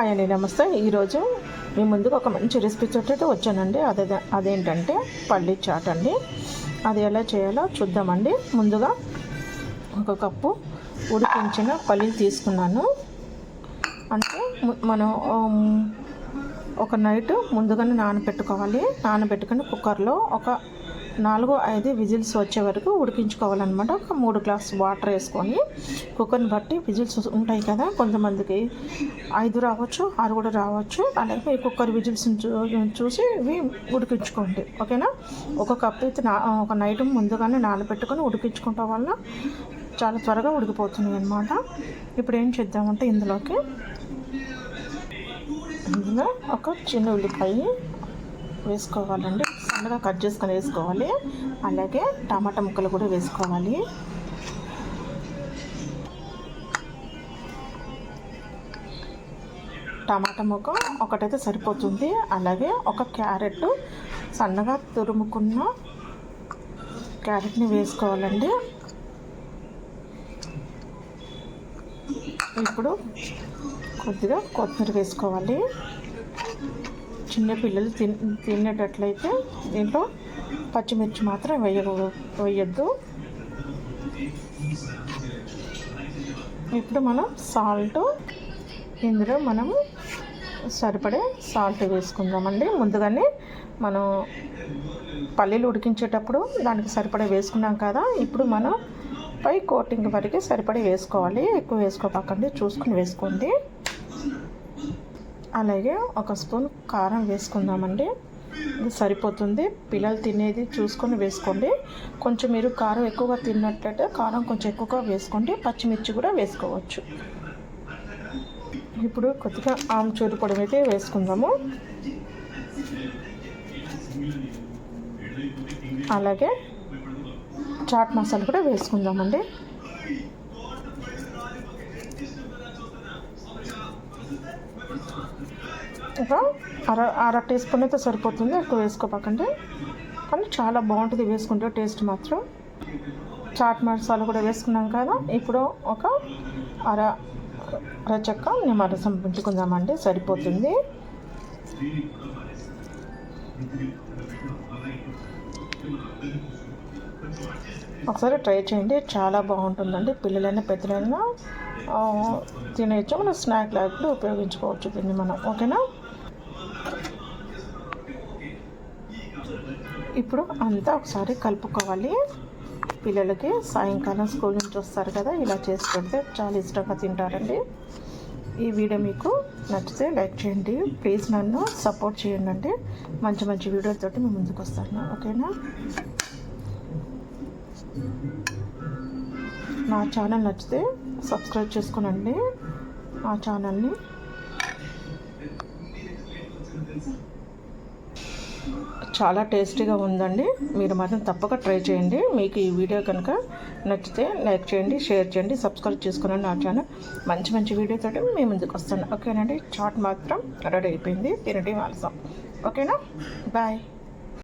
Hi అండి, నమస్తే. ఈరోజు మీ ముందుకు ఒక మంచి రెసిపీ తోటి వచ్చానండి. అదేంటంటే పల్లీ చాట్ అండి. అది ఎలా చేయాలో చూద్దామండి. ముందుగా ఒక కప్పు ఉడికించిన పల్లీలు తీసుకున్నాను. అంటే మనం ఒక నైట్ ముందుగానే నానబెట్టుకొని కుక్కర్లో ఒక 4-5 విజిల్స్ వచ్చే వరకు ఉడికించుకోవాలన్నమాట. ఒక 3 గ్లాసు వాటర్ వేసుకొని, కుక్కర్ని బట్టి విజిల్స్ ఉంటాయి కదా, కొంతమందికి 5 రావచ్చు, 6 కూడా రావచ్చు. అలాగే మీ కుక్కర్ విజిల్స్ చూసి ఇవి ఉడికించుకోండి, ఓకేనా. ఒక కప్పు అయితే ఒక నైట్ ముందుగానే నానబెట్టుకొని ఉడికించుకోవటం వల్ల చాలా త్వరగా ఉడికిపోతుంది అన్నమాట. ఇప్పుడు ఏం చేద్దామంటే ఇందులో ఒక చిన్న ఉల్లిపాయ వేసుకోవాలండి, సన్నగా కట్ చేసుకొని వేసుకోవాలి. అలాగే టమాటా ముక్కలు కూడా వేసుకోవాలి. టమాటా ముక్క ఒకటైతే సరిపోతుంది. అలాగే ఒక క్యారెట్, సన్నగా తురుముకున్న క్యారెట్ని వేసుకోవాలండి. ఇప్పుడు కొద్దిగా కొత్తిమీర వేసుకోవాలి. చిన్న పిల్లలు తినేటట్లయితే దీంట్లో పచ్చిమిర్చి మాత్రం వేయద్దు. ఇప్పుడు మనం ఇందులో మనము సరిపడే సాల్ట్ వేసుకుందామండి. ముందుగానే మనం పల్లీలు ఉడికించేటప్పుడు దానికి సరిపడే వేసుకున్నాం కదా. ఇప్పుడు మనం పై కోటింగ్ వరకు సరిపడే వేసుకోవాలి. ఎక్కువ వేసుకోకండి, చూసుకుని వేసుకోండి. అలాగే ఒక స్పూన్ కారం వేసుకుందామండి. ఇది సరిపోతుంది. పిల్లలు తినేది చూసుకొని వేసుకోండి. కొంచెం మీరు కారం ఎక్కువగా తిన్నట్లయితే కారం కొంచెం ఎక్కువగా వేసుకోండి. పచ్చిమిర్చి కూడా వేసుకోవచ్చు. ఇప్పుడు కొద్దిగా ఆమ్చూరు పొడి అయితే వేసుకుందాము. అలాగే చాట్ మసాలా కూడా వేసుకుందామండి. ఒక అర టీ స్పూన్ అయితే సరిపోతుంది, ఎక్కువ వేసుకోకండి. కానీ చాలా బాగుంటుంది వేసుకుంటే టేస్ట్ మాత్రం. చాట్ మసాలా కూడా వేసుకున్నాం కదా. ఇప్పుడు ఒక అర చెక్క నిమ్మరసం పుంజుకుందామండి, సరిపోతుంది. ఒకసారి ట్రై చేయండి, చాలా బాగుంటుందండి. పిల్లలైనా పెద్దలైనా తినేయచ్చు. మనం స్నాక్ లాగా కూడా ఉపయోగించుకోవచ్చు దీన్ని మనం, ఓకేనా. ఇప్పుడు అంతా ఒకసారి కలుపుకోవాలి. పిల్లలకి సాయంకాలం స్కూల్ నుంచి వస్తారు కదా, ఇలా చేసి పెడితే చాలా ఇష్టంగా తింటారండి. ఈ వీడియో మీకు నచ్చితే లైక్ చేయండి. ప్లీజ్ నన్ను సపోర్ట్ చేయండి అండి. మంచి మంచి వీడియోలతోటి మేము ముందుకు వస్తాను, ఓకేనా. నా ఛానల్ నచ్చితే సబ్స్క్రైబ్ చేసుకోనండి నా ఛానల్ని. చాలా టేస్టీగా ఉందండి. మీరు మాత్రం తప్పక ట్రై చేయండి. మీకు ఈ వీడియో కనుక నచ్చితే లైక్ చేయండి, షేర్ చేయండి, సబ్స్క్రైబ్ చేసుకోనండి నా ఛానల్. మంచి మంచి వీడియోతో మేము ముందుకు వస్తాను, ఓకేనండి. చాట్ మాత్రం రెడీ అయిపోయింది, తినడం ఆలస్యం, ఓకేనా. బాయ్.